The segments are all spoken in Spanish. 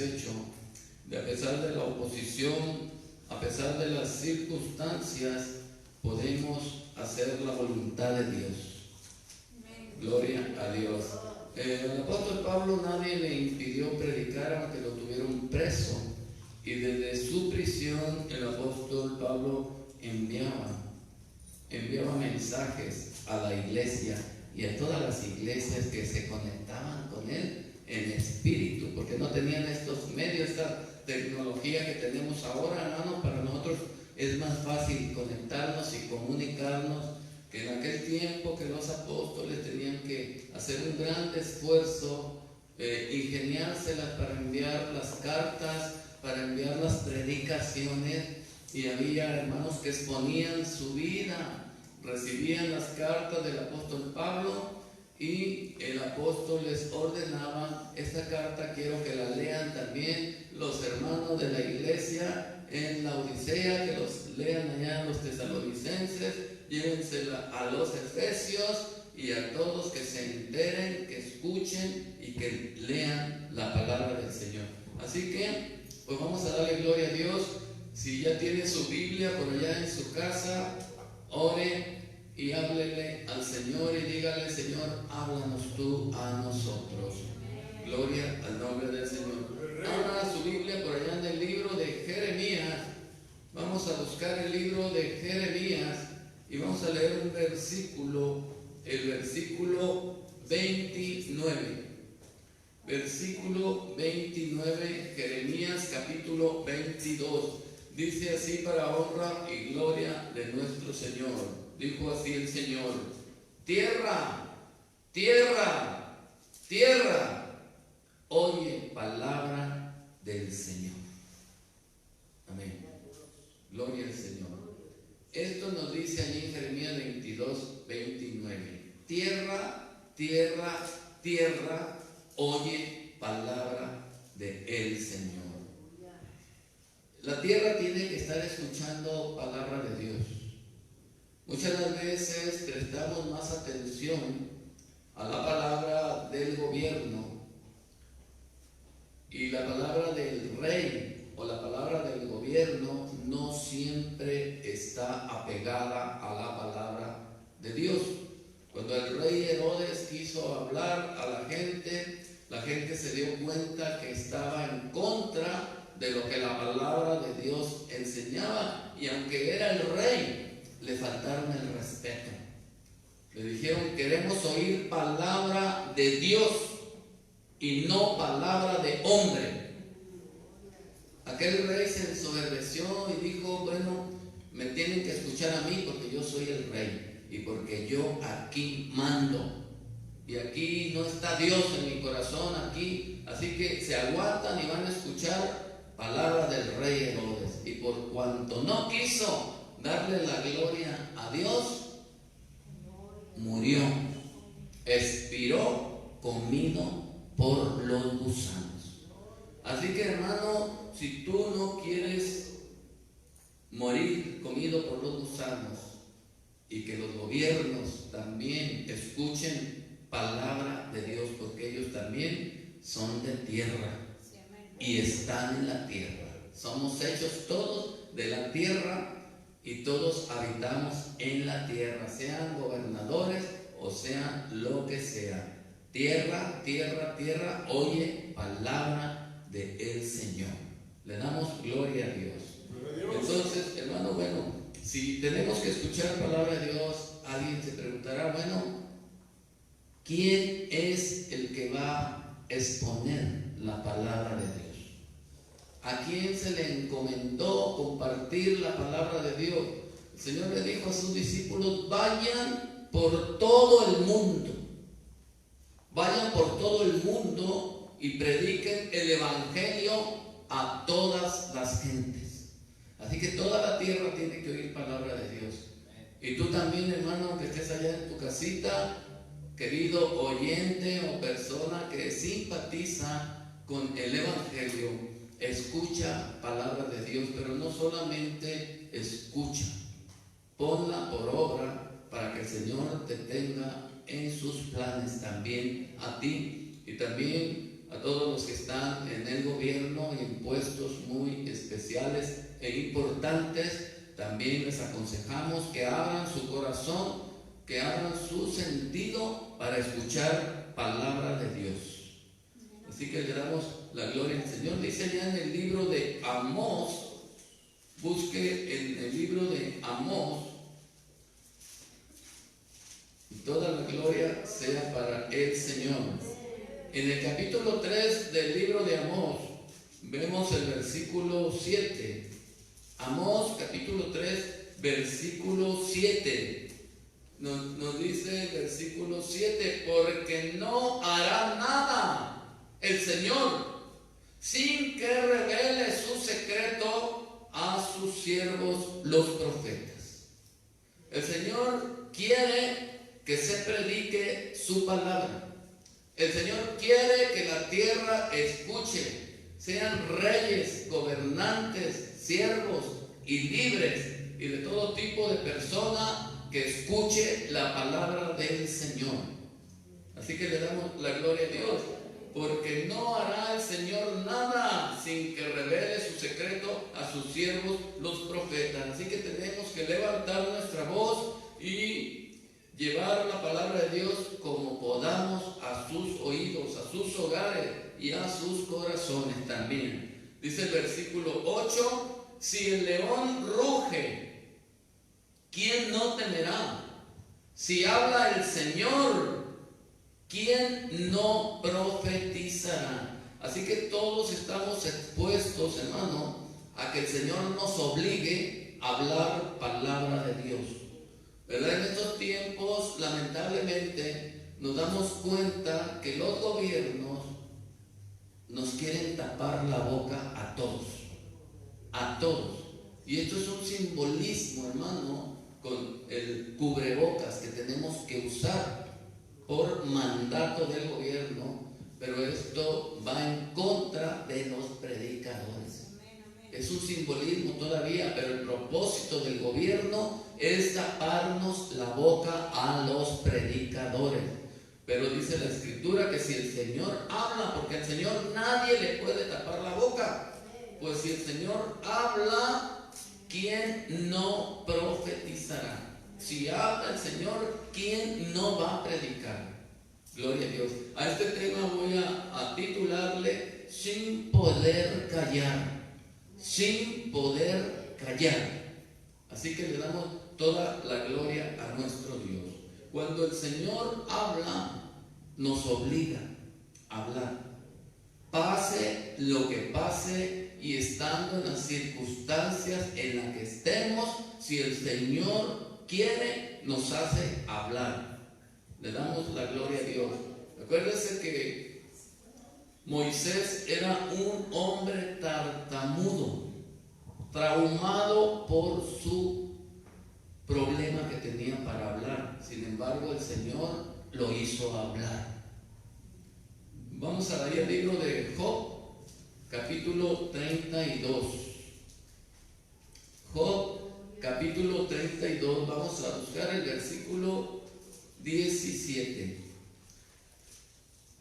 satisfecho, a pesar de la oposición, a pesar de las circunstancias, podemos hacer la voluntad de Dios. Gloria a Dios. El apóstol Pablo nadie le impidió predicar aunque lo tuvieron preso, y desde su prisión el apóstol Pablo enviaba mensajes a la iglesia y a todas las iglesias que se conectaban con él en espíritu, porque no tenían estos medios, esta tecnología que tenemos ahora, hermanos. Para nosotros es más fácil conectarnos y comunicarnos que en aquel tiempo, que los apóstoles tenían que hacer un gran esfuerzo, ingeniárselas para enviar las cartas, para enviar las predicaciones, y había hermanos que exponían su vida, recibían las cartas del apóstol Pablo y el apóstol les ordenaba: esta carta quiero que la lean también los hermanos de la iglesia en la Odisea, que los lean allá los tesalonicenses, llévensela a los efesios y a todos, que se enteren, que escuchen y que lean la palabra del Señor. Así que pues vamos a darle gloria a Dios. Si ya tiene su Biblia por allá en su casa, ore y háblele al Señor y dígale: Señor, háblanos tú a nosotros. Gloria al nombre del Señor. Abra su Biblia por allá en el libro de Jeremías. Vamos a buscar el libro de Jeremías y vamos a leer un versículo, el versículo 29. Versículo 29, Jeremías capítulo 22. Dice así, para honra y gloria de nuestro Señor. Dijo así el Señor: tierra, tierra, tierra, oye palabra del Señor. Amén. Gloria al Señor. Esto nos dice allí en Jeremías 22, 29. Tierra, tierra, tierra, oye palabra del Señor. La tierra tiene que estar escuchando palabra de Dios. Muchas veces prestamos más atención a la palabra del gobierno, y la palabra del rey o la palabra del gobierno no siempre está apegada a la palabra de Dios. Cuando el rey Herodes quiso hablar a la gente se dio cuenta que estaba en contra de lo que la palabra de Dios enseñaba, y aunque era el rey, le faltaron el respeto. Le dijeron: queremos oír palabra de Dios y no palabra de hombre. Aquel rey se ensoberbeció y dijo: bueno, me tienen que escuchar a mí porque yo soy el rey y porque yo aquí mando, y aquí no está Dios en mi corazón, aquí, así que se aguantan y van a escuchar palabra del rey Herodes. Y por cuanto no quiso darle la gloria a Dios, murió, expiró comido por los gusanos. Así que, hermano, si tú no quieres morir comido por los gusanos, y que los gobiernos también escuchen palabra de Dios, porque ellos también son de tierra y están en la tierra. Somos hechos todos de la tierra y todos habitamos en la tierra, sean gobernadores o sean lo que sea. Tierra, tierra, tierra, oye palabra del Señor. Le damos gloria a Dios. Entonces, hermano, bueno, si tenemos que escuchar palabra de Dios, alguien se preguntará: bueno, ¿quién es el que va a exponer la palabra de Dios? ¿A quién se le encomendó compartir la palabra de Dios? El Señor le dijo a sus discípulos: vayan por todo el mundo. Vayan por todo el mundo y prediquen el evangelio a todas las gentes. Así que toda la tierra tiene que oír palabra de Dios. Y tú también, hermano, que estés allá en tu casita, querido oyente o persona que simpatiza con el evangelio, escucha palabra de Dios, pero no solamente escucha, ponla por obra para que el Señor te tenga en sus planes también a ti y también a todos los que están en el gobierno puestos muy especiales e importantes. También les aconsejamos que abran su corazón, que abran su sentido para escuchar palabra de Dios. Así que le damos la gloria al Señor. Dice ya en el libro de Amós, busque en el libro de Amós, y toda la gloria sea para el Señor. En el capítulo 3 del libro de Amós, vemos el versículo 7. Amós capítulo 3, versículo 7. Nos dice el versículo 7, porque no hará nada el Señor sin que revele su secreto a sus siervos los profetas. El Señor quiere que se predique su palabra. El Señor quiere que la tierra escuche, sean reyes, gobernantes, siervos y libres y de todo tipo de persona que escuche la palabra del Señor. Así que le damos la gloria a Dios, porque no hará el Señor nada sin que revele su secreto a sus siervos los profetas. Así que tenemos que levantar nuestra voz y llevar la palabra de Dios como podamos a sus oídos, a sus hogares y a sus corazones también. Dice el versículo 8, si el león ruge, ¿quién no temerá? Si habla el Señor, ¿quién no profetizará? Así que todos estamos expuestos, hermano, a que el Señor nos obligue a hablar palabra de Dios. ¿Verdad? En estos tiempos, lamentablemente, nos damos cuenta que los gobiernos nos quieren tapar la boca a todos. A todos. Y esto es un simbolismo, hermano, con el cubrebocas que tenemos que usar por mandato del gobierno, pero esto va en contra de los predicadores. Es un simbolismo todavía, pero el propósito del gobierno es taparnos la boca a los predicadores. Pero dice la Escritura que si el Señor habla, porque al Señor nadie le puede tapar la boca, pues si el Señor habla, ¿quién no profetizará? Si habla el Señor, ¿quién no va a predicar? Gloria a Dios. A este tema voy a titularle sin poder callar. Sin poder callar. Así que le damos toda la gloria a nuestro Dios. Cuando el Señor habla, nos obliga a hablar. Pase lo que pase y estando en las circunstancias en las que estemos, si el Señor quiere, nos hace hablar. Le damos la gloria a Dios. Acuérdense que Moisés era un hombre tartamudo, traumado por su problema que tenía para hablar. Sin embargo, el Señor lo hizo hablar. Vamos a leer el libro de Job, capítulo 32. Job, capítulo 32. Vamos a buscar el versículo 17.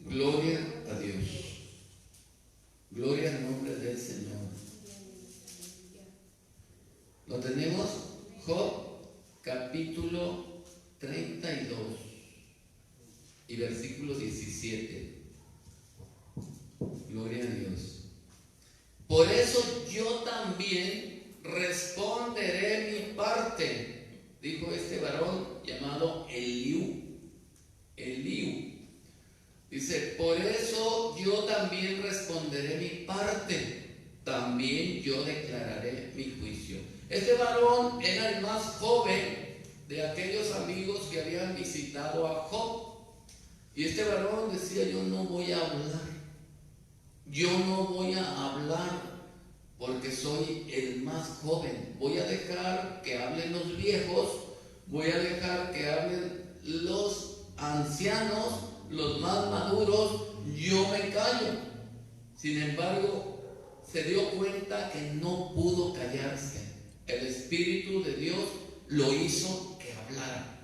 Gloria a Dios. Gloria al nombre del Señor. ¿Lo tenemos? Job, capítulo 32 y versículo 17. Gloria a Dios. Por eso yo también responderé mi parte, dijo este varón llamado Eliú. Dice, por eso yo también responderé mi parte, también yo declararé mi juicio. Este varón era el más joven de aquellos amigos que habían visitado a Job. Y este varón decía, yo no voy a hablar. Yo no voy a hablar porque soy el más joven. Voy a dejar que hablen los viejos, voy a dejar que hablen los ancianos, los más maduros, yo me callo. Sin embargo, se dio cuenta que no pudo callarse. El Espíritu de Dios lo hizo que hablara.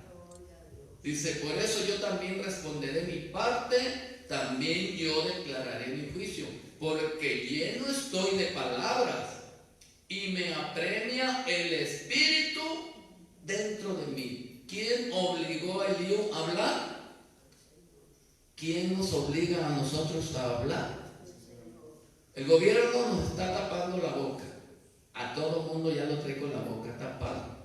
Dice, por eso yo también responderé mi parte, también yo declararé mi juicio. porque lleno estoy de palabras y me apremia el Espíritu dentro de mí. ¿Quién obligó a Eliú a hablar? ¿Quién nos obliga a nosotros a hablar? El gobierno nos está tapando la boca. A todo mundo ya lo trae con la boca tapada.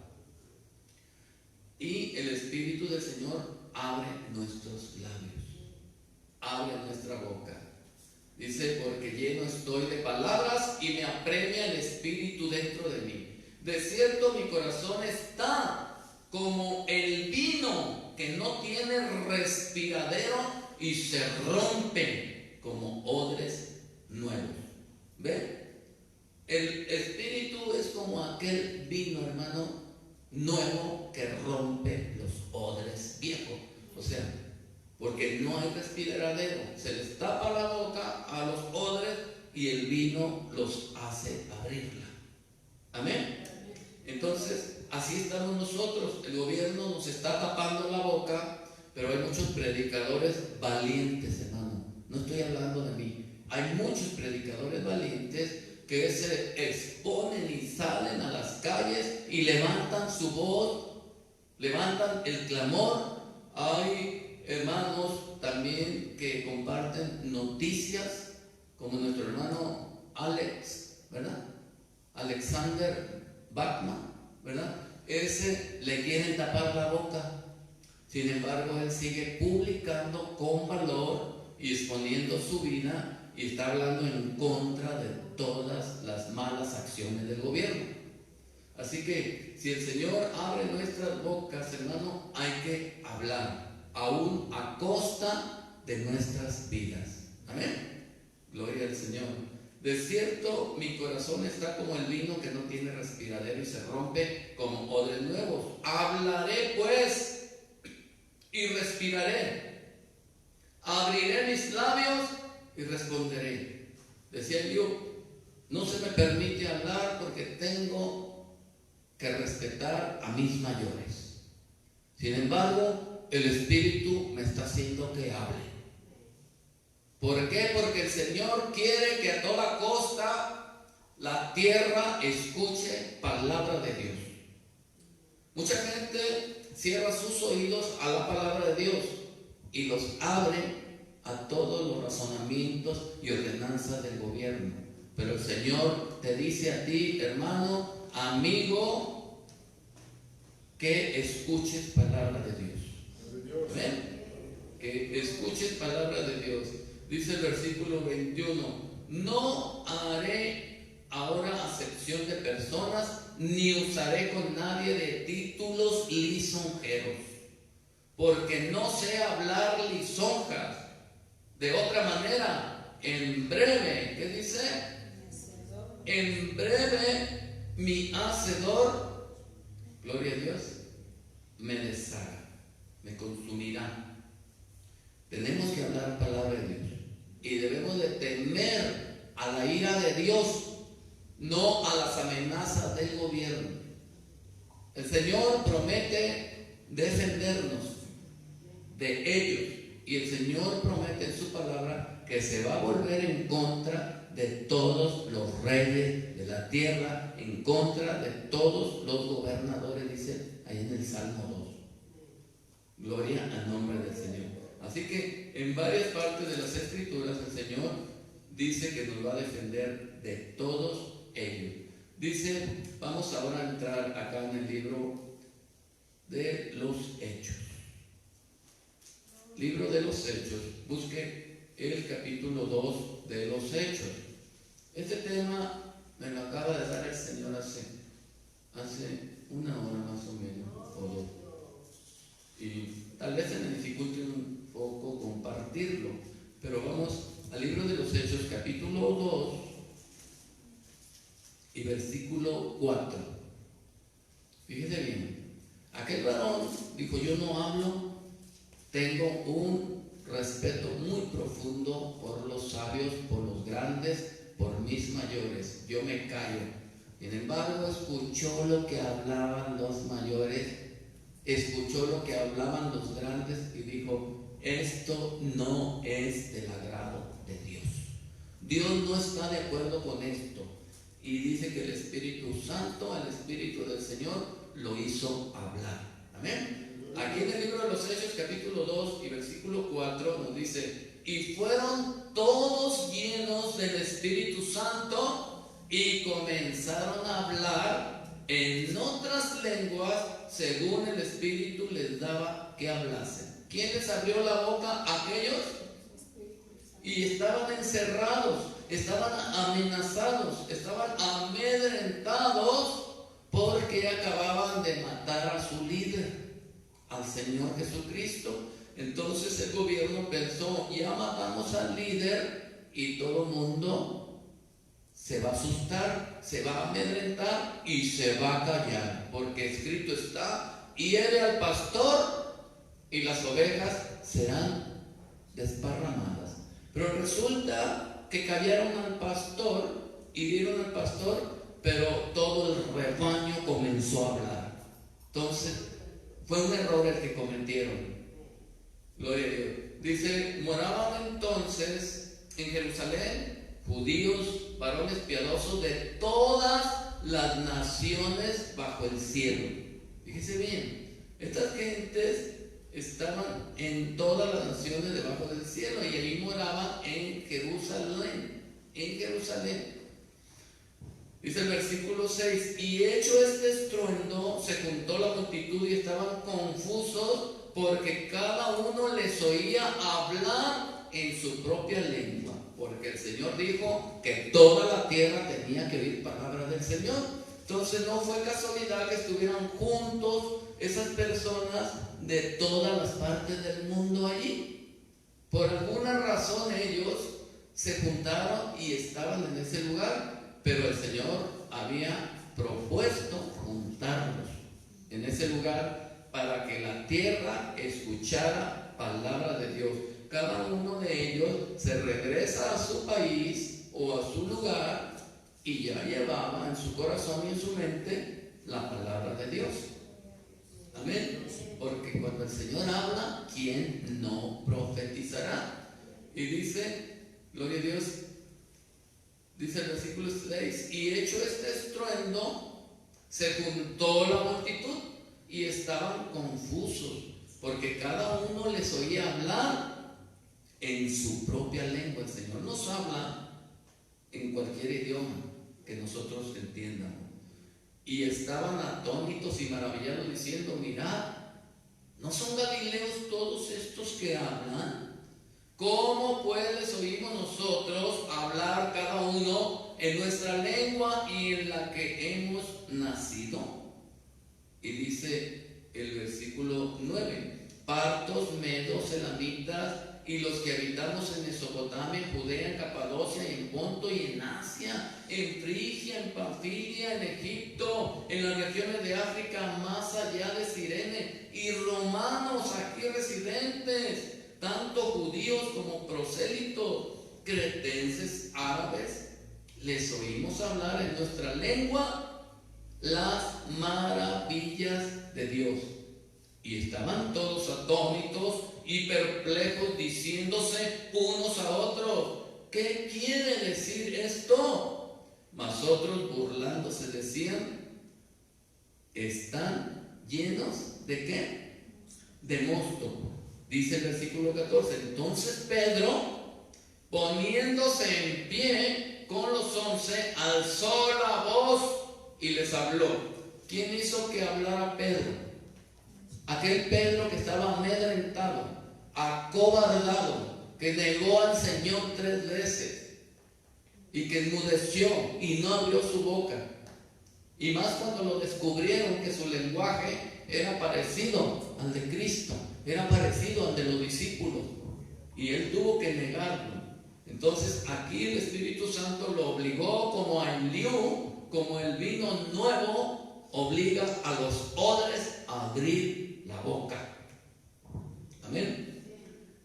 Y el Espíritu del Señor abre nuestros labios, abre nuestra boca. Dice, porque lleno estoy de palabras y me apremia el Espíritu dentro de mí. De cierto, mi corazón está como el vino que no tiene respiradero y se rompe como odres nuevos. ¿Ven? El Espíritu es como aquel vino, hermano, nuevo que rompe los odres viejos. O sea, porque no hay respiradero, se les tapa la boca a los odres y el vino los hace abrirla. Amén. Entonces, así estamos nosotros. El gobierno nos está tapando la boca, pero hay muchos predicadores valientes, hermano. No estoy hablando de mí. Hay muchos predicadores valientes que se exponen y salen a las calles y levantan su voz, levantan el clamor. Hay hermanos también que comparten noticias, como nuestro hermano Alex, ¿verdad? Alexander Bachman, ¿verdad? Ese le quieren tapar la boca. Sin embargo, él sigue publicando con valor y exponiendo su vida y está hablando en contra de todas las malas acciones del gobierno. Así que si el Señor abre nuestras bocas, hermano, hay que hablar, aún a costa de nuestras vidas. Amén. Gloria al Señor. De cierto, mi corazón está como el vino que no tiene respiradero y se rompe como odres nuevos. Hablaré pues y respiraré. Abriré mis labios y responderé. Decía Eliú, no se me permite hablar porque tengo que respetar a mis mayores. Sin embargo, el Espíritu me está haciendo que hable. ¿Por qué? Porque el Señor quiere que a toda costa la tierra escuche palabra de Dios. Mucha gente cierra sus oídos a la palabra de Dios y los abre a todos los razonamientos y ordenanzas del gobierno. Pero el Señor te dice a ti, hermano, amigo, que escuches palabra de Dios. ¿Ven? Que escuches palabra de Dios. Dice el versículo 21, no haré ahora acepción de personas, ni usaré con nadie de títulos lisonjeros, porque no sé hablar lisonjas. De otra manera, en breve, ¿qué dice? En breve mi hacedor, gloria a Dios, me deshaga, me consumirá. Tenemos que hablar palabra de Dios y debemos de temer a la ira de Dios, no a las amenazas del gobierno. El Señor promete defendernos de ellos y el Señor promete en su palabra que se va a volver en contra de todos los reyes de la tierra, en contra de todos los gobernadores, dice ahí en el Salmo 2. Gloria al nombre del Señor. Así que en varias partes de las Escrituras el Señor dice que nos va a defender de todos ellos. Dice, vamos ahora a entrar acá en el libro de los Hechos. Libro de los Hechos. Busque el capítulo 2 de los Hechos. Este tema me lo acaba de dar el Señor hace una hora más o menos, o dos. Y tal vez se me dificulte un poco compartirlo, pero vamos al libro de los Hechos, capítulo 2 y versículo 4. Fíjese bien, aquel varón dijo, yo no hablo, tengo un respeto muy profundo por los sabios, por los grandes, por mis mayores, yo me callo. Sin embargo, escuchó lo que hablaban los mayores, escuchó lo que hablaban los grandes y dijo, esto no es del agrado de Dios. Dios no está de acuerdo con esto. Y dice que el Espíritu Santo, al Espíritu del Señor, lo hizo hablar. Amén. Aquí en el libro de los Hechos, capítulo 2 y versículo 4, nos dice: y fueron todos llenos del Espíritu Santo y comenzaron a hablar en otras lenguas según el Espíritu les daba que hablasen. ¿Quién les abrió la boca? Aquellos. Y estaban encerrados, estaban amenazados, estaban amedrentados porque acababan de matar a su líder, al Señor Jesucristo. Entonces el gobierno pensó: ya matamos al líder y todo el mundo se va a asustar, se va a amedrentar y se va a callar, porque escrito está: hiere al pastor y las ovejas serán desparramadas. Pero resulta que callaron al pastor, hirieron al pastor, pero todo el rebaño comenzó a hablar. Entonces fue un error el que cometieron. Gloria a Dios. Dice: moraban entonces en Jerusalén judíos, varones piadosos de todas las naciones bajo el cielo. Fíjese bien, estas gentes estaban en todas las naciones debajo del cielo, y allí moraban en Jerusalén. En Jerusalén. Dice el versículo 6: y hecho este estruendo, se juntó la multitud y estaban confusos, porque cada uno les oía hablar en su propia lengua. Porque el Señor dijo que toda la tierra tenía que oír palabras del Señor. Entonces no fue casualidad que estuvieran juntos esas personas de todas las partes del mundo allí. Por alguna razón ellos se juntaron y estaban en ese lugar, pero el Señor había propuesto juntarlos en ese lugar para que la tierra escuchara palabra de Dios. Cada uno de ellos se regresa a su país o a su lugar y ya llevaba en su corazón y en su mente la palabra de Dios. Amén. Porque cuando el Señor habla, ¿quién no profetizará? Y dice, gloria a Dios, dice el versículo 6: y hecho este estruendo, se juntó la multitud y estaban confusos, porque cada uno les oía hablar en su propia lengua. El Señor nos habla en cualquier idioma que nosotros entendamos. Y estaban atónitos y maravillados, diciendo: mirad, ¿no son galileos todos estos que hablan? ¿Cómo pues les oímos nosotros hablar cada uno en nuestra lengua y en la que hemos nacido? Y dice el versículo 9: partos, medos, elamitas, y los que habitamos en Mesopotamia, en Judea, en Capadocia, en Ponto y en Asia, en Frigia, en Panfilia, en Egipto, en las regiones de África, más allá de Cirene, y romanos aquí residentes, tanto judíos como prosélitos, cretenses, árabes, les oímos hablar en nuestra lengua las maravillas de Dios. Y estaban todos atónitos y perplejos, diciéndose unos a otros: ¿qué quiere decir esto? Mas otros, burlándose, decían: están llenos ¿de qué? De mosto. Dice el versículo 14: entonces Pedro, poniéndose en pie con los 11, alzó la voz y les habló. ¿Quién hizo que hablara Pedro? Aquel Pedro que estaba amedrentado, acobardado, que negó al Señor 3 veces y que enmudeció y no abrió su boca. Y más cuando lo descubrieron que su lenguaje era parecido al de Cristo, era parecido al de los discípulos, y él tuvo que negarlo. Entonces aquí el Espíritu Santo lo obligó, como a Eliú, como el vino nuevo obliga a los odres a abrir la boca. Amén.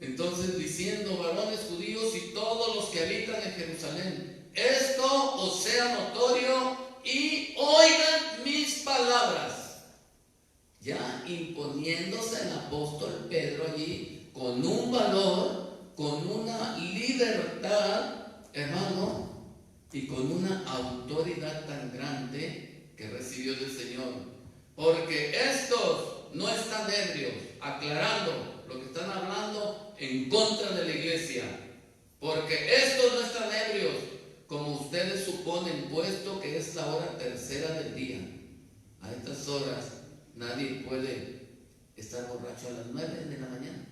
Entonces, diciendo: varones judíos y todos los que habitan en Jerusalén, esto os sea notorio y oigan mis palabras. Ya imponiéndose el apóstol Pedro allí con un valor, con una libertad, hermano, y con una autoridad tan grande que recibió del Señor. Porque estos no están ebrios, aclarando lo que están hablando en contra de la iglesia. Porque estos no están ebrios, como ustedes suponen, puesto que es la hora tercera del día. A estas horas nadie puede estar borracho a las 9 de la mañana,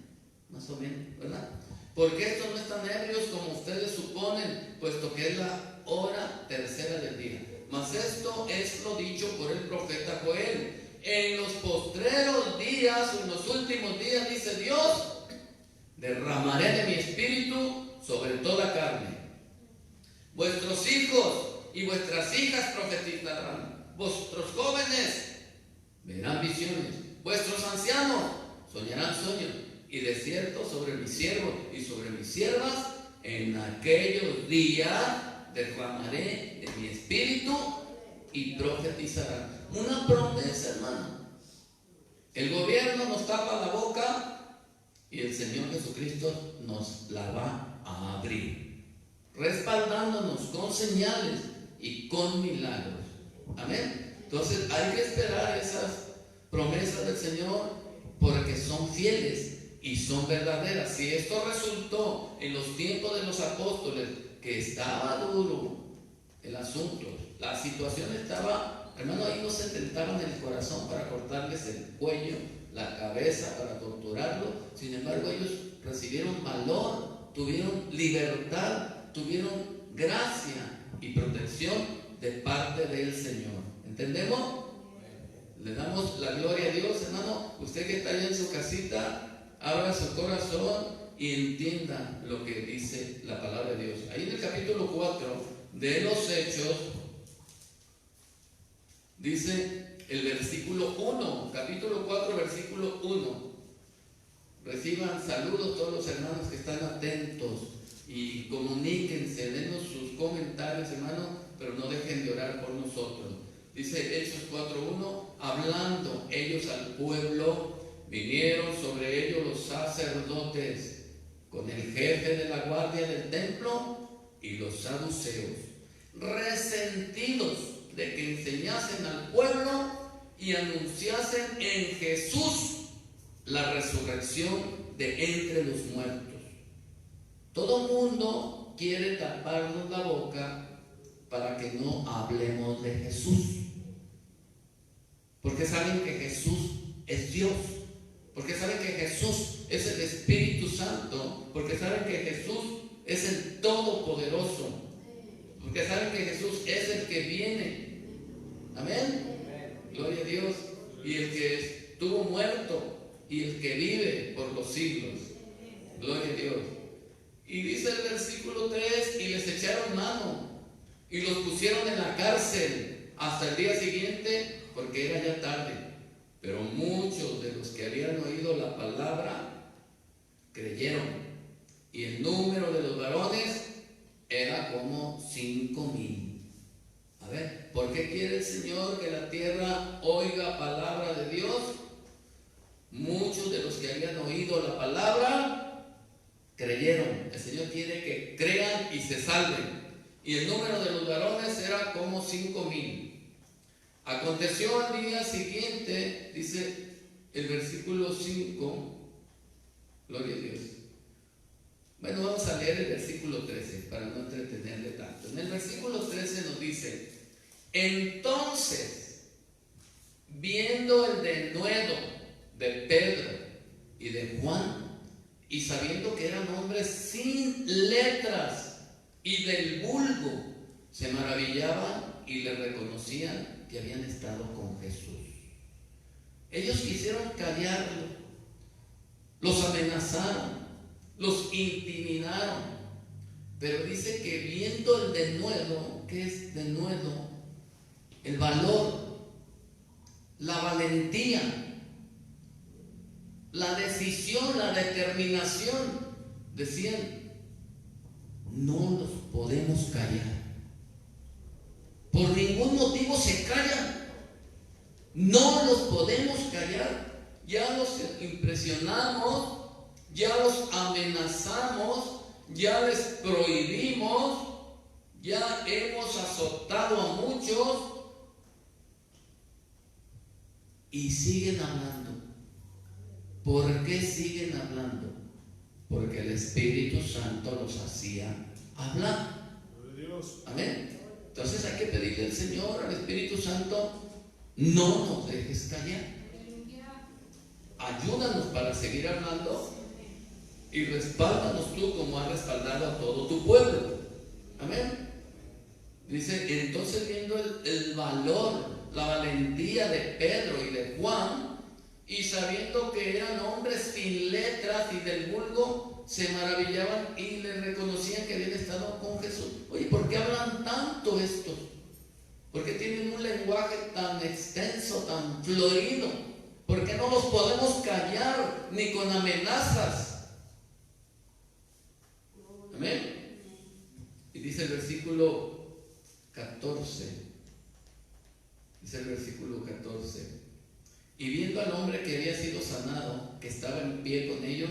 más o menos, ¿verdad? Porque estos no están ebrios como ustedes suponen, puesto que es la hora tercera del día. Mas esto es lo dicho por el profeta Joel. En los postreros días, o en los últimos días, dice Dios, derramaré de mi espíritu sobre toda carne. Vuestros hijos y vuestras hijas profetizarán. Vuestros jóvenes verán visiones. Vuestros ancianos soñarán sueños. Y de cierto sobre mis siervos y sobre mis siervas, en aquellos días derramaré de mi espíritu y profetizarán. Una promesa, hermano. El gobierno nos tapa la boca y el Señor Jesucristo nos la va a abrir, respaldándonos con señales y con milagros. Amén. Entonces hay que esperar esas promesas del Señor, porque son fieles y son verdaderas. Si esto resultó en los tiempos de los apóstoles, que estaba duro el asunto, la situación estaba, hermano, ahí no se tentaban el corazón para cortarles el cuello, la cabeza, para torturarlo. Sin embargo, ellos recibieron valor, tuvieron libertad, tuvieron gracia y protección de parte del Señor. ¿Entendemos? Le damos la gloria a Dios, hermano. Usted que está allá en su casita, abra su corazón y entienda lo que dice la palabra de Dios. Ahí en el capítulo 4 de los Hechos, dice el versículo 1, capítulo 4, versículo 1. Reciban saludos todos los hermanos que están atentos y comuníquense, denos sus comentarios, hermano, pero no dejen de orar por nosotros. Dice Hechos 4:1, hablando ellos al pueblo, vinieron sobre ellos los sacerdotes con el jefe de la guardia del templo y los saduceos, resentidos de que enseñasen al pueblo y anunciasen en Jesús la resurrección de entre los muertos. Todo mundo quiere taparnos la boca para que no hablemos de Jesús, porque saben que Jesús es Dios, porque saben que Jesús es el Espíritu Santo, porque saben que Jesús es el Todopoderoso, porque saben que Jesús es el que viene. Amén. Gloria a Dios. Y el que estuvo muerto y el que vive por los siglos. Gloria a Dios. Y dice el versículo 3, y les echaron mano y los pusieron en la cárcel hasta el día siguiente, porque era ya tarde. Pero muchos de los que habían oído la palabra creyeron, y el número de los varones era como 5,000. A ver, ¿por qué quiere el Señor que la tierra oiga palabra de Dios? Muchos de los que habían oído la palabra creyeron. El Señor quiere que crean y se salven. Y el número de los varones era como 5,000. Aconteció al día siguiente, dice el versículo 5, gloria a Dios. Bueno, vamos a leer el versículo 13 para no entretenerle tanto. En el versículo 13 nos dice: entonces, viendo el denuedo de Pedro y de Juan, y sabiendo que eran hombres sin letras y del vulgo, se maravillaban y le reconocían que habían estado con Jesús. Ellos quisieron callarlo, los amenazaron, los intimidaron, pero dice que viendo el denuedo, ¿qué es denuedo? El valor, la valentía, la decisión, la determinación, decían: no los podemos callar. Por ningún motivo se callan. No los podemos callar. Ya los impresionamos, ya los amenazamos, ya les prohibimos Ya hemos azotado a muchos y siguen hablando. ¿Por qué siguen hablando? Porque el Espíritu Santo los hacía hablar. Amén. Entonces hay que pedirle al Señor, al Espíritu Santo, no nos dejes callar. Ayúdanos para seguir hablando y respáldanos tú como has respaldado a todo tu pueblo. Amén. Dice, entonces viendo el valor, la valentía de Pedro y de Juan, y sabiendo que eran hombres sin letras y del vulgo, se maravillaban y le reconocían que habían estado con Jesús. Oye, ¿por qué hablan tanto estos? ¿Por qué tienen un lenguaje tan extenso, tan florido? ¿Por qué no los podemos callar ni con amenazas? Amén. Y dice el versículo 14. Dice el versículo 14. Y viendo al hombre que había sido sanado, que estaba en pie con ellos,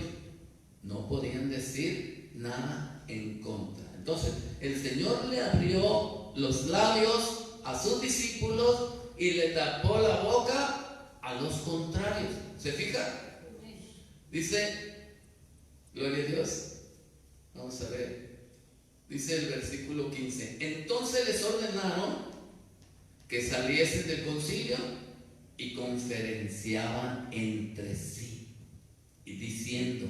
no podían decir nada en contra. Entonces, el Señor le abrió los labios a sus discípulos y le tapó la boca a los contrarios. ¿Se fija? Dice, gloria a Dios. Vamos a ver. Dice el versículo 15. Entonces les ordenaron que saliesen del concilio y conferenciaban entre sí, y diciendo,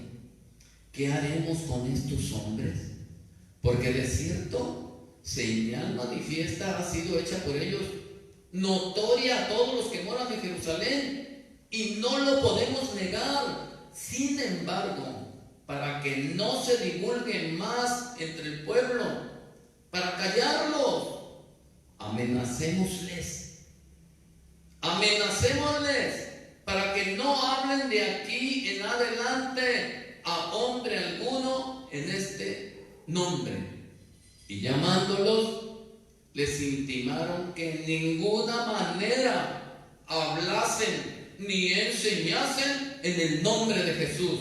¿qué haremos con estos hombres? Porque de cierto, señal manifiesta ha sido hecha por ellos, notoria a todos los que moran en Jerusalén, y no lo podemos negar. Sin embargo, para que no se divulgue más entre el pueblo, para callarlos, amenacémosles para que no hablen de aquí en adelante a hombre alguno en este nombre. Y llamándolos, les intimaron que en ninguna manera hablasen ni enseñasen en el nombre de Jesús.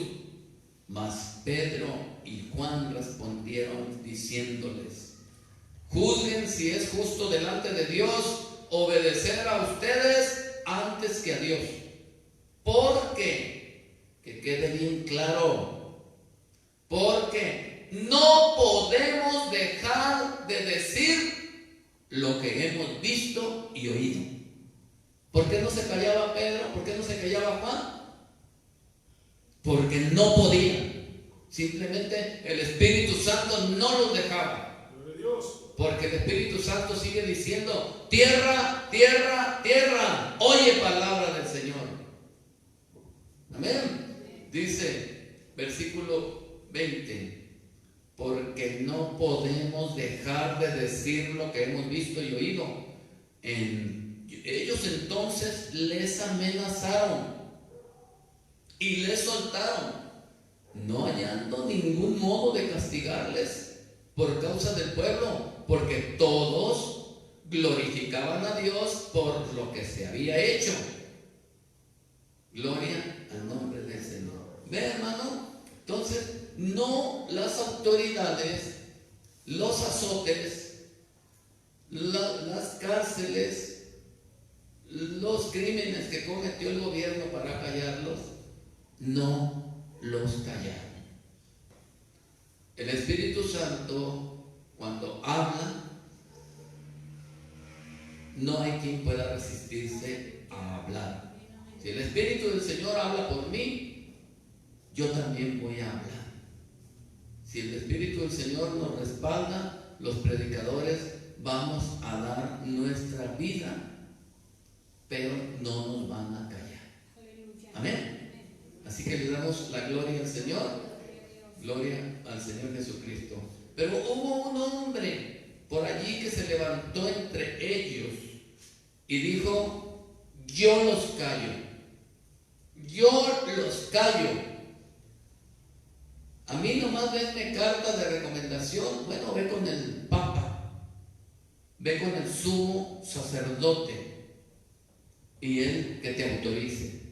Mas Pedro y Juan respondieron diciéndoles, juzguen si es justo delante de Dios obedecer a ustedes antes que a Dios. Porque, que quede bien claro, porque no podemos dejar de decir lo que hemos visto y oído. ¿Por qué no se callaba Pedro? ¿Por qué no se callaba Juan? Porque no podían. Simplemente el Espíritu Santo no los dejaba. Porque el Espíritu Santo sigue diciendo, tierra, tierra, tierra, oye palabra del Señor. Amén. Dice, versículo 20, porque no podemos dejar de decir lo que hemos visto y oído. Ellos entonces les amenazaron y les soltaron, no hallando ningún modo de castigarles por causa del pueblo, porque todos glorificaban a Dios por lo que se había hecho. Gloria al nombre del Señor. ¿Ve, hermano? Entonces, no las autoridades, los azotes, las cárceles, los crímenes que cometió el gobierno para callarlos, no los callaron. El Espíritu Santo, cuando habla, no hay quien pueda resistirse a hablar. Si el Espíritu del Señor habla por mí, yo también voy a hablar. Si el Espíritu del Señor nos respalda, los predicadores vamos a dar nuestra vida, pero no nos van a callar. Amén. Así que le damos la gloria al Señor. Gloria al Señor Jesucristo. Pero hubo un hombre por allí que se levantó entre ellos y dijo, yo los callo. Yo los callo. A mí nomás denme carta de recomendación. Bueno, ve con el Papa, ve con el sumo sacerdote y él que te autorice.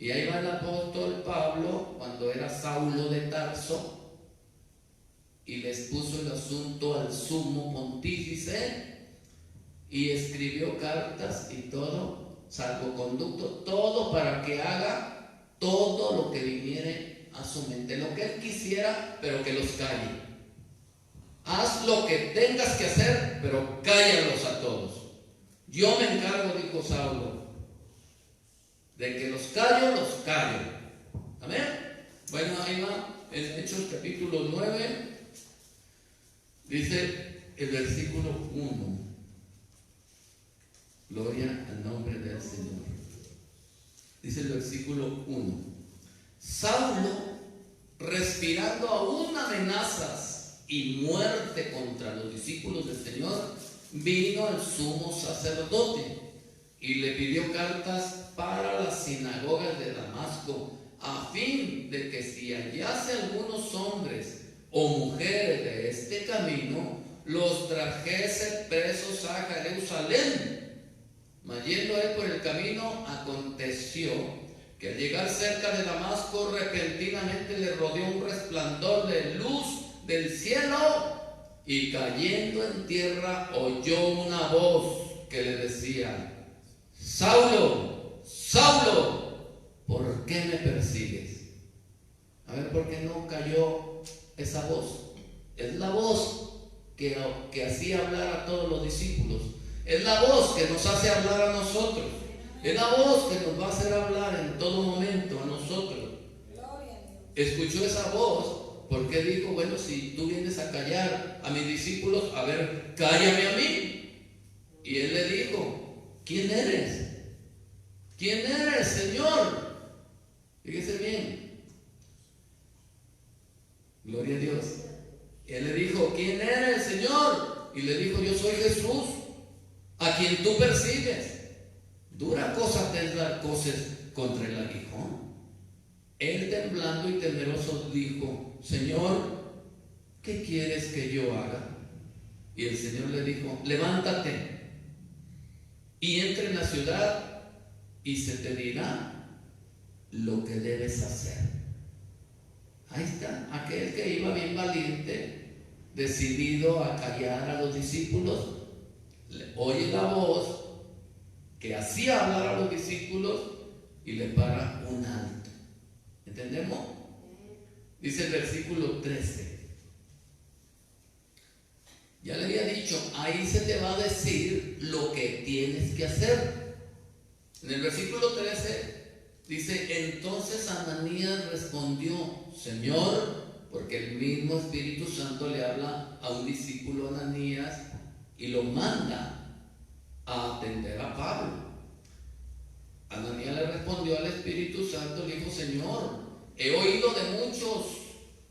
Y ahí va el apóstol Pablo, cuando era Saulo de Tarso, y les puso el asunto al sumo pontífice y escribió cartas y todo, salvoconducto, todo para que haga todo lo que viniere a su mente, lo que él quisiera, pero que los calle. Haz lo que tengas que hacer, pero cállalos a todos. Yo me encargo, dijo Saulo, de que los callo, los callo. Amén. Bueno, ahí va, en Hechos capítulo 9, dice el versículo 1. Gloria al nombre del Señor. Dice el versículo 1. Saulo, respirando aún amenazas y muerte contra los discípulos del Señor, vino al sumo sacerdote y le pidió cartas para las sinagogas de Damasco, a fin de que si hallase algunos hombres o mujeres de este camino, los trajese presos a Jerusalén. Mas yendo él por el camino, aconteció que al llegar cerca de Damasco, repentinamente le rodeó un resplandor de luz del cielo, y cayendo en tierra oyó una voz que le decía: Saulo, Saulo, ¿por qué me persigues? A ver, ¿por qué no cayó esa voz? Es la voz que hacía hablar a todos los discípulos. Es la voz que nos hace hablar a nosotros. Es la voz que nos va a hacer hablar en todo momento a nosotros. Escuchó esa voz porque dijo: bueno, si tú vienes a callar a mis discípulos, a ver, cállame a mí. Y él le dijo: ¿quién eres? ¿Quién eres, Señor? Fíjese bien. Gloria a Dios. Él le dijo: ¿quién eres, Señor? Y le dijo: yo soy Jesús, a quien tú persigues. Dura cosa te es dar cosas contra el aguijón. Él, temblando y temeroso, dijo: Señor, ¿qué quieres que yo haga? Y el Señor le dijo: levántate y entra en la ciudad, y se te dirá lo que debes hacer. Ahí está, aquel que iba bien valiente, decidido a callar a los discípulos, oye la voz que hacía hablar a los discípulos y le para un alto. ¿Entendemos? Dice el versículo 13. Ya le había dicho, ahí se te va a decir lo que tienes que hacer. En el versículo 13 dice: entonces Ananías respondió: Señor, porque el mismo Espíritu Santo le habla a un discípulo, Ananías, y lo manda a atender a Pablo. Ananías le respondió al Espíritu Santo, le dijo: Señor, he oído de muchos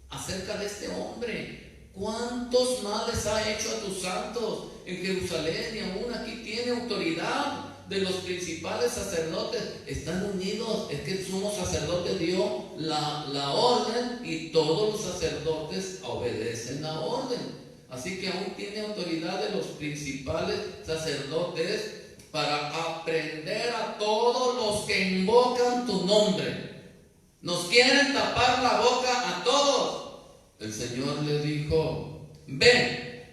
acerca de este hombre. ¿Cuántos males ha hecho a tus santos en Jerusalén? Y aún aquí tiene autoridad de los principales sacerdotes. Están unidos. Es que el sumo sacerdote dio la orden, y todos los sacerdotes obedecen la orden. Así que aún tiene autoridad de los principales sacerdotes para aprender a todos los que invocan tu nombre. Nos quieren tapar la boca a todos. El Señor le dijo: ven,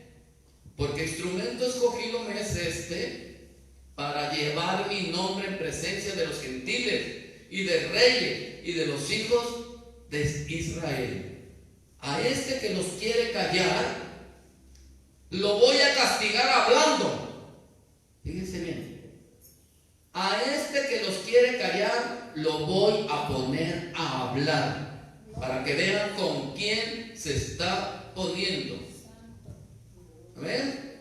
porque instrumento escogido me es este, para llevar mi nombre en presencia de los gentiles y de reyes y de los hijos de Israel. A este que los quiere callar, lo voy a castigar hablando. Fíjense bien. A este que los quiere callar, lo voy a poner a hablar, para que vean con quién se está poniendo. ¿Amén?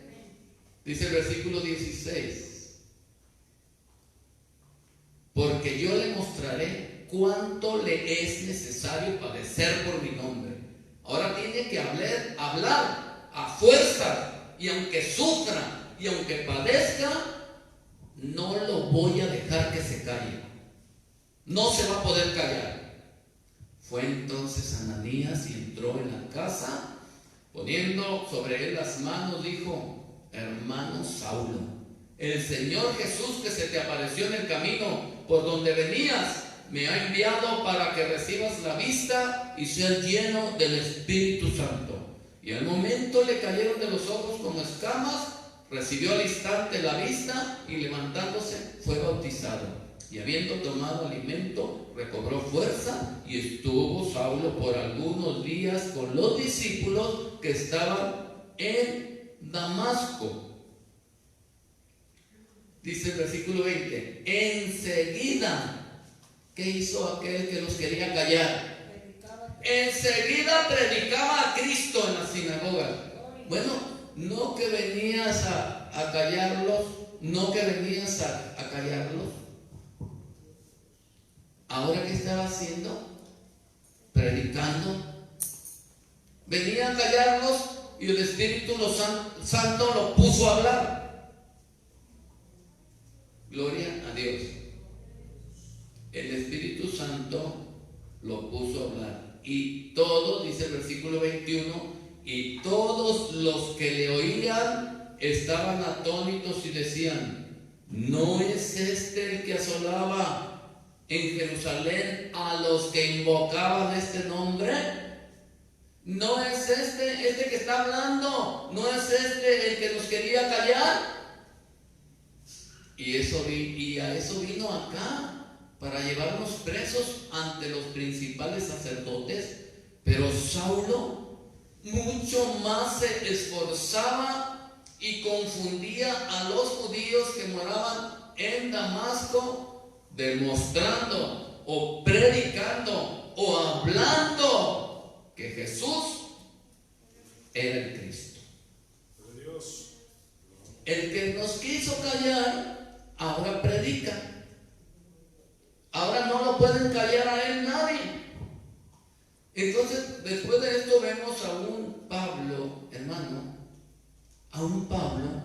Dice el versículo 16: porque yo le mostraré cuánto le es necesario padecer por mi nombre. Ahora tiene que hablar a fuerza, y aunque sufra y aunque padezca, no lo voy a dejar que se calle. No se va a poder callar. Fue entonces Ananías y entró en la casa, poniendo sobre él las manos, dijo: hermano Saulo, el Señor Jesús, que se te apareció en el camino por donde venías, me ha enviado para que recibas la vista y seas lleno del Espíritu Santo. Y Y al momento le cayeron de los ojos como escamas, recibió al instante la vista y levantándose fue bautizado. Y habiendo tomado alimento, recobró fuerza y estuvo Saulo por algunos días con los discípulos que estaban en Damasco. Dice el versículo 20, enseguida, ¿qué hizo aquel que los quería callar? Enseguida predicaba a Cristo en las sinagogas. Bueno, no que venías a callarlos, no que venías a callarlos. Ahora, ¿qué estaba haciendo? Predicando. Venía a callarlos y el Espíritu Santo lo puso a hablar. Gloria a Dios. El Espíritu Santo lo puso a hablar. Y todos, dice el versículo 21, y todos los que le oían estaban atónitos y decían, ¿no es este el que asolaba en Jerusalén a los que invocaban este nombre? ¿No es este que está hablando? ¿No es este el que nos quería callar? Y a eso vino acá, para llevarnos presos ante los principales sacerdotes. Pero Saulo mucho más se esforzaba y confundía a los judíos que moraban en Damasco, demostrando o predicando o hablando que Jesús era el Cristo. El que nos quiso callar ahora predica. Ahora no lo pueden callar a él nadie. Entonces, después de esto vemos a un Pablo, hermano, a un Pablo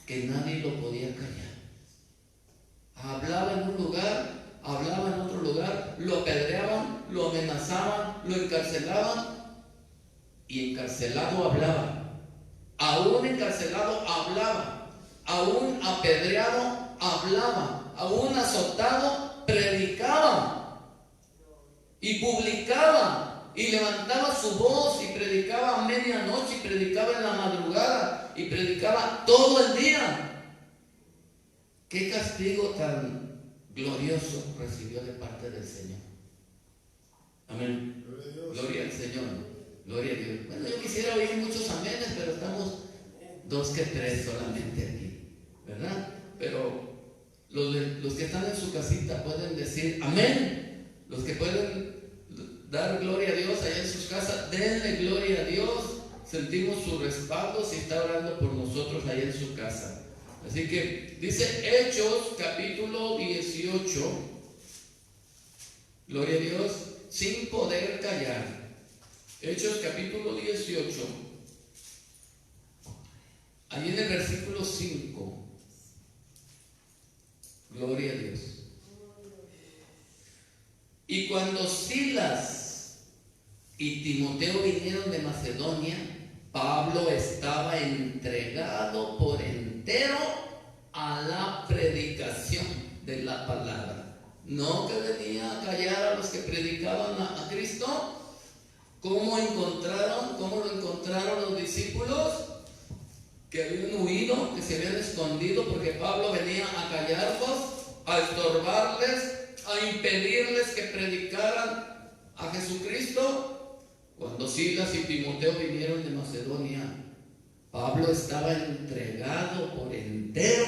que nadie lo podía callar. Hablaba en un lugar, hablaba en otro lugar, lo apedreaban, lo amenazaban, lo encarcelaban, y encarcelado hablaba. Aún encarcelado hablaba, aún apedreado hablaba, aún azotado predicaba y publicaba y levantaba su voz y predicaba a medianoche y predicaba en la madrugada y predicaba todo el día. Qué castigo tan glorioso recibió de parte del Señor. Amén. Gloria al Señor. Gloria a Dios. Bueno, yo quisiera oír muchos amenes, pero estamos 2 que 3 solamente aquí, ¿verdad? Pero los que están en su casita pueden decir amén. Los que pueden dar gloria a Dios allá en sus casas, denle gloria a Dios. Sentimos su respaldo si está orando por nosotros allá en su casa. Así que dice Hechos capítulo 18, gloria a Dios, sin poder callar. Hechos capítulo 18, ahí en el versículo 5. Gloria a Dios. Y cuando Silas y Timoteo vinieron de Macedonia, Pablo estaba entregado por entero a la predicación de la palabra. No que venía a callar a los que predicaban a Cristo. ¿Cómo lo encontraron los discípulos? Que habían huido, que se habían escondido porque Pablo venía a callarlos, a estorbarles, a impedirles que predicaran a Jesucristo. Cuando Silas y Timoteo vinieron de Macedonia, Pablo estaba entregado por entero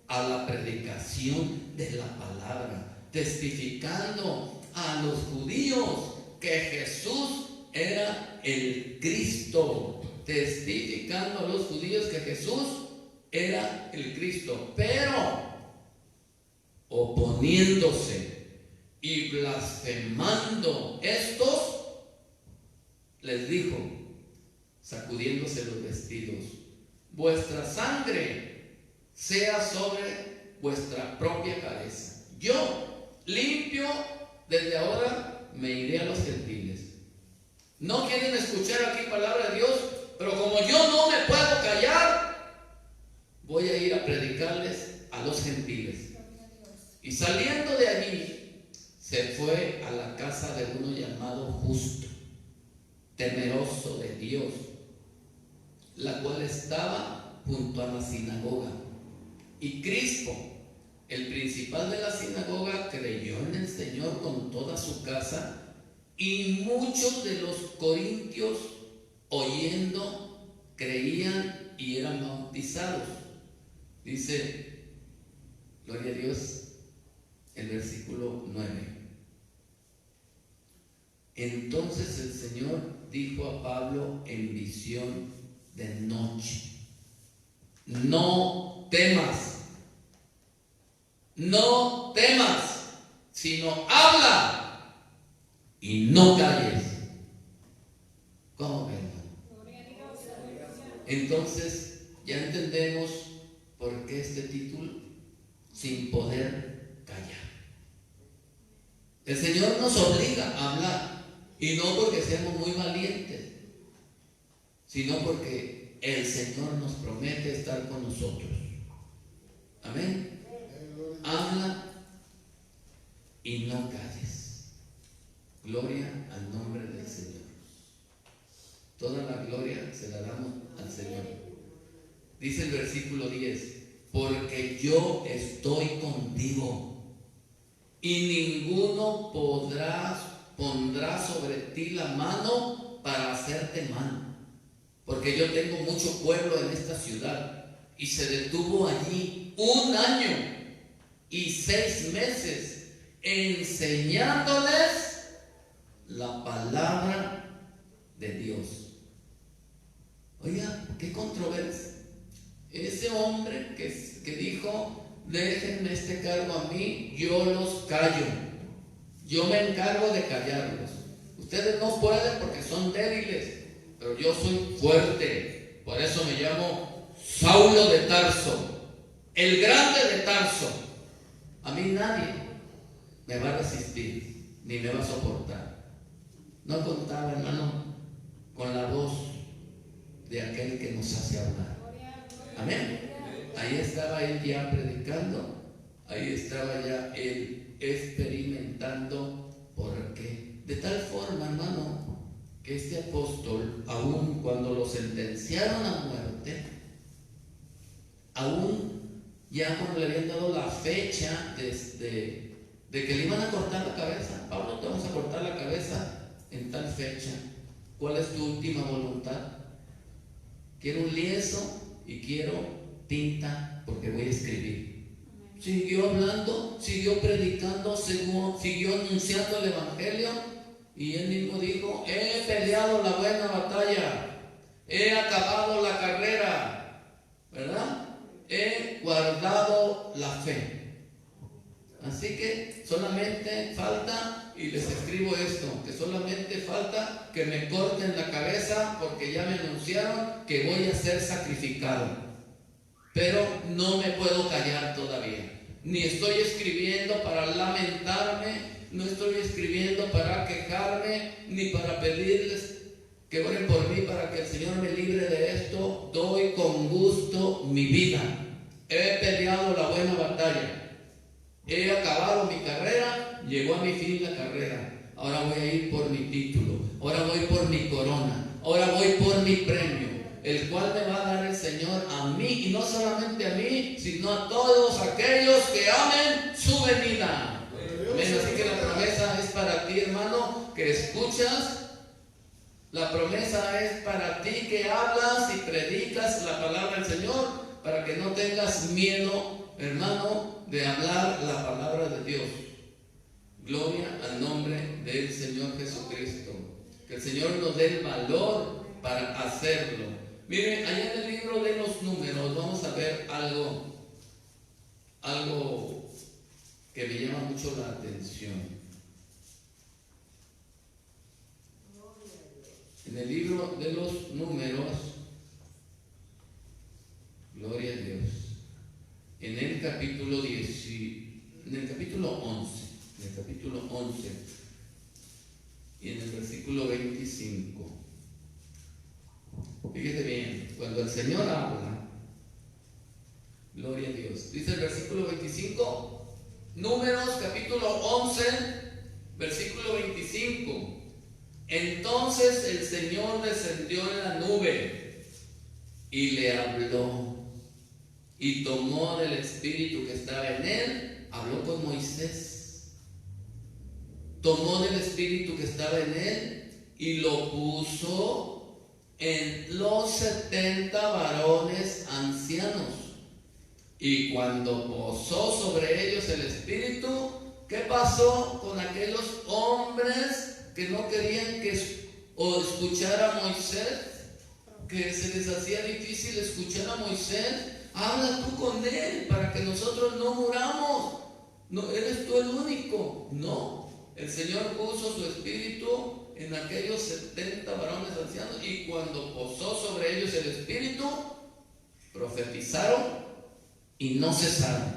a la predicación de la palabra, testificando a los judíos que Jesús era el Cristo, testificando a los judíos que Jesús era el Cristo, pero oponiéndose y blasfemando estos, les dijo, sacudiéndose los vestidos, vuestra sangre sea sobre vuestra propia cabeza. Yo, limpio, desde ahora me iré a los gentiles. No quieren escuchar aquí palabra de Dios, pero como yo no me puedo callar, voy a ir a predicarles a los gentiles. Y saliendo de allí, se fue a la casa de uno llamado Justo, temeroso de Dios, la cual estaba junto a la sinagoga. Y Crispo, el principal de la sinagoga, creyó en el Señor con toda su casa, y muchos de los corintios, oyendo, creían y eran bautizados. Dice, gloria a Dios, el versículo 9. Entonces el Señor dijo a Pablo en visión de noche: no temas, no temas, sino habla y no calles. ¿Cómo ven? Entonces ya entendemos por qué este título, sin poder callar. El Señor nos obliga a hablar, y no porque seamos muy valientes, sino porque el Señor nos promete estar con nosotros. Amén. Habla y no calles. Gloria al nombre del Señor. Toda la gloria se la damos al Señor. Dice el versículo 10: porque yo estoy contigo, y ninguno pondrá sobre ti la mano para hacerte mal. Porque yo tengo mucho pueblo en esta ciudad. Y se detuvo allí 1 año y 6 meses enseñándoles la palabra de Dios. Oiga, qué controversia. Ese hombre que dijo: déjenme este cargo a mí, yo los callo, yo me encargo de callarlos. Ustedes no pueden porque son débiles, pero yo soy fuerte. Por eso me llamo Saulo de Tarso, el grande de Tarso. A mí nadie me va a resistir, ni me va a soportar. No contaba, hermano, con la voz de aquel que nos hace hablar. Amén. Ahí estaba él ya predicando, ahí estaba ya él experimentando. ¿Por qué? De tal forma, hermano, que este apóstol, aún cuando lo sentenciaron a muerte, aún ya cuando le habían dado la fecha de que le iban a cortar la cabeza: Pablo, te vamos a cortar la cabeza en tal fecha, ¿cuál es tu última voluntad? Quiero un lienzo y quiero tinta porque voy a escribir. Siguió hablando, siguió predicando, siguió anunciando el evangelio, y él mismo dijo: he peleado la buena batalla, he acabado la carrera, ¿verdad? He guardado la fe. Así que solamente falta, y les escribo esto, que solamente falta que me corten la cabeza, porque ya me anunciaron que voy a ser sacrificado. Pero no me puedo callar todavía. Ni estoy escribiendo para lamentarme, no estoy escribiendo para quejarme, ni para pedirles que oren por mí para que el Señor me libre de esto. Doy con gusto mi vida. He peleado la buena batalla. He acabado mi carrera, llegó a mi fin la carrera. Ahora voy a ir por mi título, ahora voy por mi corona, ahora voy por mi premio, el cual me va a dar el Señor a mí, y no solamente a mí, sino a todos aquellos que amen su venida. Amén. Así que la promesa es para ti, hermano, que escuchas. La promesa es para ti que hablas y predicas la palabra del Señor, para que no tengas miedo, hermano, de hablar la palabra de Dios. Gloria al nombre del Señor Jesucristo. Que el Señor nos dé el valor para hacerlo. Miren, allá en el libro de los Números vamos a ver algo que me llama mucho la atención. En el libro de los Números, gloria a Dios, en el capítulo 11, y en el versículo 25. Fíjese bien, cuando el Señor habla, gloria a Dios, dice el versículo 25, Números capítulo 11, versículo 25. Entonces el Señor descendió en la nube y le habló. Y tomó del espíritu que estaba en él, habló con Moisés. Tomó del espíritu que estaba en él y lo puso en los 70 varones ancianos. Y cuando posó sobre ellos el espíritu, ¿qué pasó con aquellos hombres que no querían escuchar a Moisés? Que se les hacía difícil escuchar a Moisés. Habla tú con él para que nosotros no muramos. No, eres tú el único. No, el Señor puso su espíritu en aquellos 70 varones ancianos, y cuando posó sobre ellos el espíritu, profetizaron y no cesaron.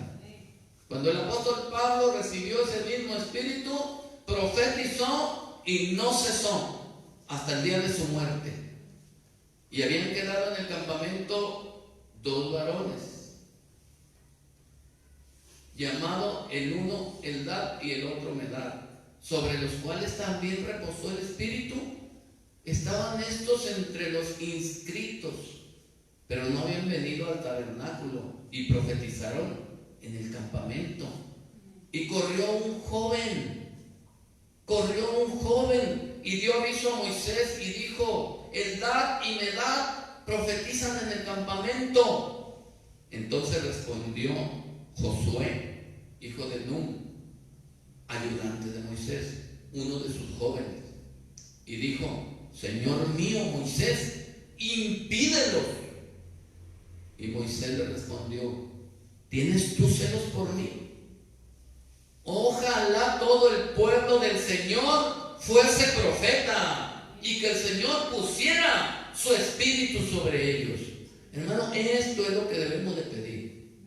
Cuando el apóstol Pablo recibió ese mismo espíritu, profetizó y no cesó hasta el día de su muerte. Y habían quedado en el campamento 2 varones, llamado el uno Eldad y el otro Medad, sobre los cuales también reposó el espíritu. Estaban estos entre los inscritos, pero no habían venido al tabernáculo, y profetizaron en el campamento. Y corrió un joven y dio aviso a Moisés y dijo: Eldad y Medad profetizan en el campamento. Entonces respondió Josué, hijo de Nun, ayudante de Moisés, uno de sus jóvenes, y dijo: Señor mío Moisés, impídelos. Y Moisés le respondió: ¿tienes tú celos por mí? Ojalá todo el pueblo del Señor fuese profeta, y que el Señor pusiera su espíritu sobre ellos. Hermano, esto es lo que debemos de pedir.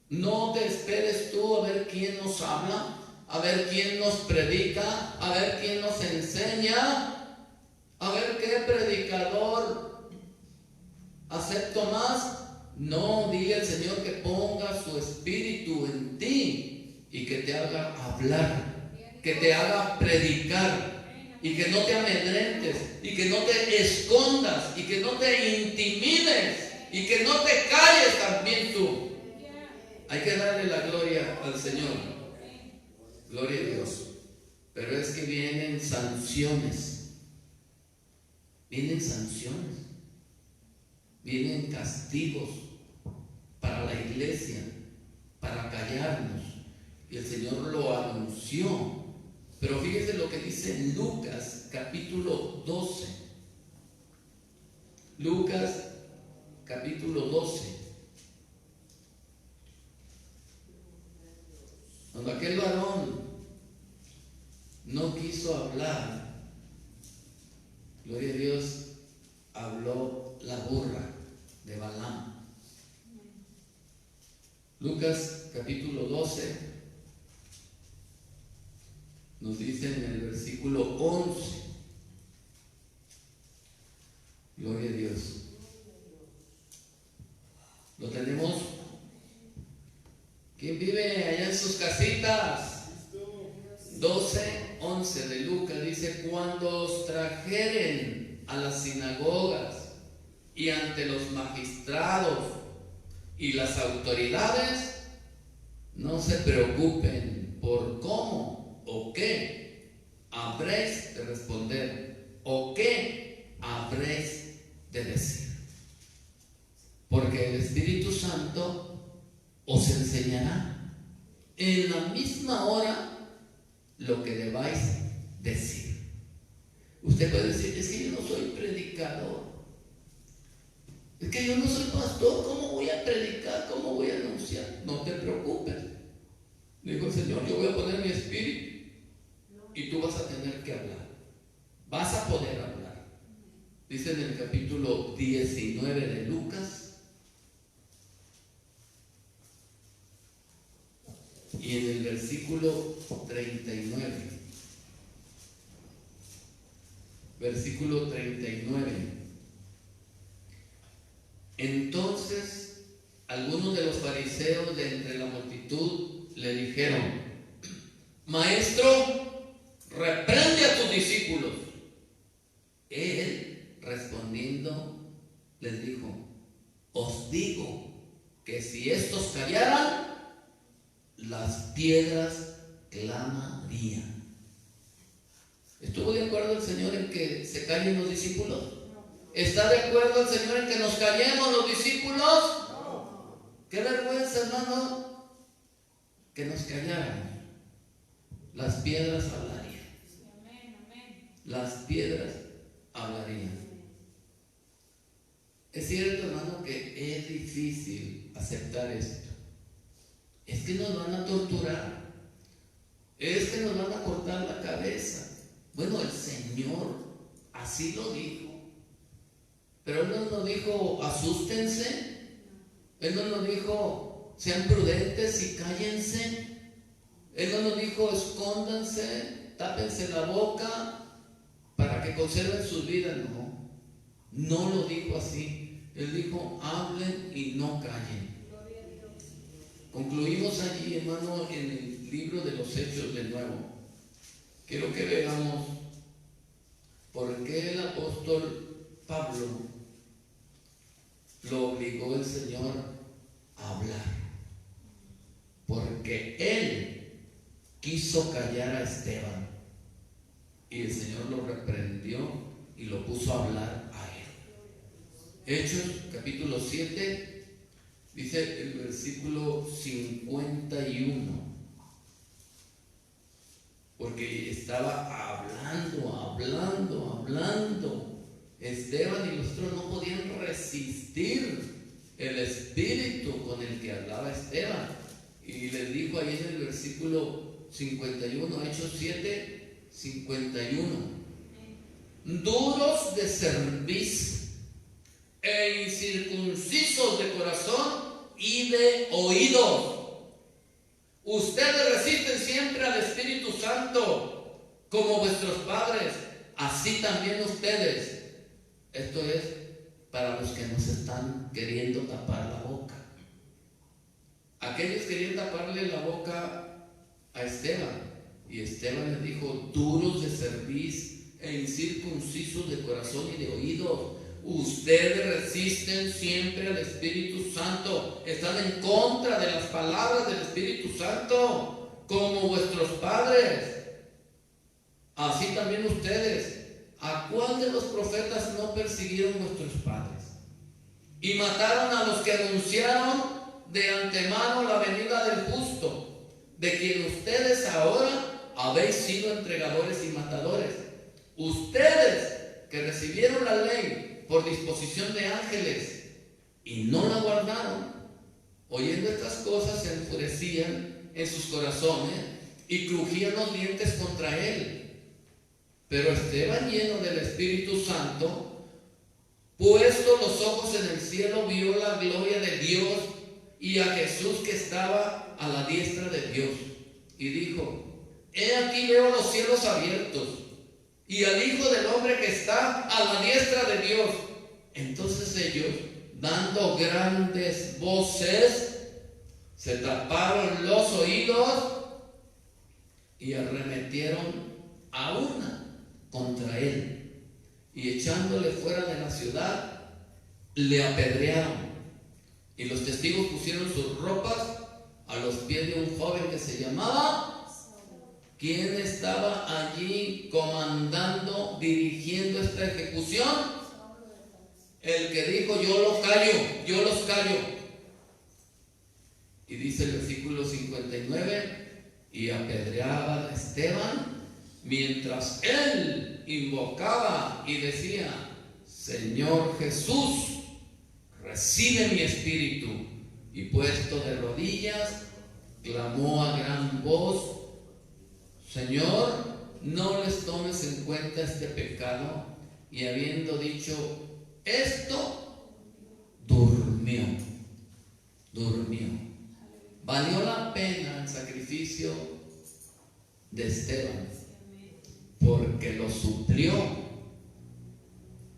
No te esperes tú a ver quién nos habla, a ver quién nos predica, a ver quién nos enseña, a ver qué predicador acepto más. No, dile al Señor que ponga su espíritu en ti y que te haga hablar, que te haga predicar, y que no te amedrentes, y que no te escondas, y que no te intimides, y que no te calles también tú. Hay que darle la gloria al Señor. Gloria a Dios. Pero es que vienen sanciones, vienen castigos para la iglesia, para callarnos, y el Señor lo anunció. Pero fíjese lo que dice en Lucas capítulo 12. Lucas capítulo 12. Cuando aquel varón no quiso hablar, gloria a Dios, habló la burra de Balaam. Lucas capítulo 12 nos dice en el versículo 11, gloria a Dios. ¿Lo tenemos? ¿Quién vive allá en sus casitas? 12:11 de Lucas dice: cuando os trajeren a las sinagogas y ante los magistrados y las autoridades, no se preocupen por cómo o qué habréis de responder o qué habréis de decir, porque el Espíritu Santo os enseñará en la misma hora lo que debáis decir. Usted puede decir: es que yo no soy predicador, es que yo no soy pastor, ¿cómo voy a predicar? ¿Cómo voy a anunciar? No te preocupes. Dijo el Señor: yo voy a poner mi espíritu y tú vas a tener que hablar. Vas a poder hablar. Dice en el capítulo 19 de Lucas y en el versículo 39. Versículo 39. Entonces algunos de los fariseos de entre la multitud le dijeron: Maestro, reprende a tus discípulos. Él, respondiendo, les dijo: os digo que si estos callaran, las piedras clamarían. ¿Estuvo de acuerdo el Señor en que se callen los discípulos? ¿Está de acuerdo el Señor en que nos callemos los discípulos? ¡Qué vergüenza, hermano! Que nos callaran. Las piedras hablarían. Las piedras hablarían. Es cierto, hermano, que es difícil aceptar esto. Es que nos van a torturar. Es que nos van a cortar la cabeza. Bueno, el Señor así lo dijo. Pero Él no nos dijo: asústense. Él no nos dijo: sean prudentes y cállense. Él no nos dijo: escóndanse, tápense la boca para que conserven sus vidas. No, no lo dijo así. Él dijo: hablen y no callen. Concluimos allí, hermano, en el libro de los Hechos de nuevo. Quiero que veamos por qué el apóstol Pablo lo obligó el Señor a hablar. Porque él quiso callar a Esteban y el Señor lo reprendió y lo puso a hablar a él. Hechos capítulo 7, dice el versículo 51. Porque estaba hablando. Esteban y los otros no podían resistir el espíritu con el que hablaba Esteban. Y les dijo ahí en el versículo 51, Hechos 7, 51. Duros de cerviz e incircuncisos de corazón y de oídos. Ustedes resisten siempre al Espíritu Santo como vuestros padres, así también ustedes. Esto es para los que nos están queriendo tapar la boca. Aquellos querían taparle la boca a Esteban, y Esteban les dijo: duros de cerviz e incircuncisos de corazón y de oídos. Ustedes resisten siempre al Espíritu Santo, están en contra de las palabras del Espíritu Santo, como vuestros padres. Así también ustedes. ¿A cuál de los profetas no persiguieron vuestros padres? Y mataron a los que anunciaron de antemano la venida del justo, de quien ustedes ahora habéis sido entregadores y matadores. Ustedes que recibieron la ley por disposición de ángeles y no la guardaron, oyendo estas cosas se enfurecían en sus corazones y crujían los dientes contra él. Pero Esteban, lleno del Espíritu Santo, puesto los ojos en el cielo, vio la gloria de Dios y a Jesús que estaba a la diestra de Dios, y dijo: he aquí veo los cielos abiertos y al Hijo del Hombre que está a la diestra de Dios. Entonces ellos, dando grandes voces, se taparon los oídos y arremetieron a una contra él, y echándole fuera de la ciudad, le apedrearon. Y los testigos pusieron sus ropas a los pies de un joven que se llamaba. ¿Quién estaba allí comandando, dirigiendo esta ejecución? El que dijo: yo los callo. Y dice el versículo 59, y apedreaban a Esteban mientras él invocaba y decía: Señor Jesús, recibe mi espíritu. Y puesto de rodillas, clamó a gran voz: Señor, no les tomes en cuenta este pecado. Y habiendo dicho esto, durmió. Valió la pena el sacrificio de Esteban, porque lo suplió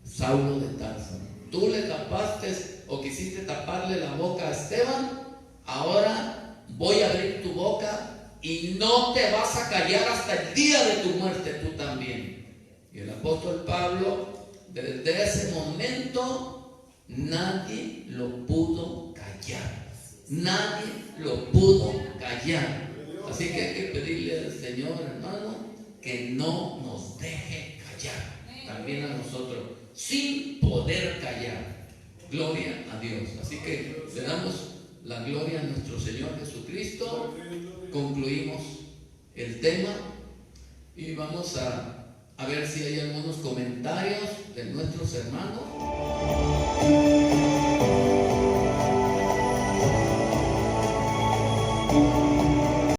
Saulo de Tarso. Tú le tapaste o quisiste taparle la boca a Esteban, ahora voy a abrir tu boca y no te vas a callar hasta el día de tu muerte, tú también. Y el apóstol Pablo, desde ese momento, nadie lo pudo callar. Nadie lo pudo callar. Así que hay que pedirle al Señor, hermano, que no nos deje callar. También a nosotros, sin poder callar. Gloria a Dios. Así que le damos la gloria a nuestro Señor Jesucristo. Concluimos el tema y vamos a ver si hay algunos comentarios de nuestros hermanos.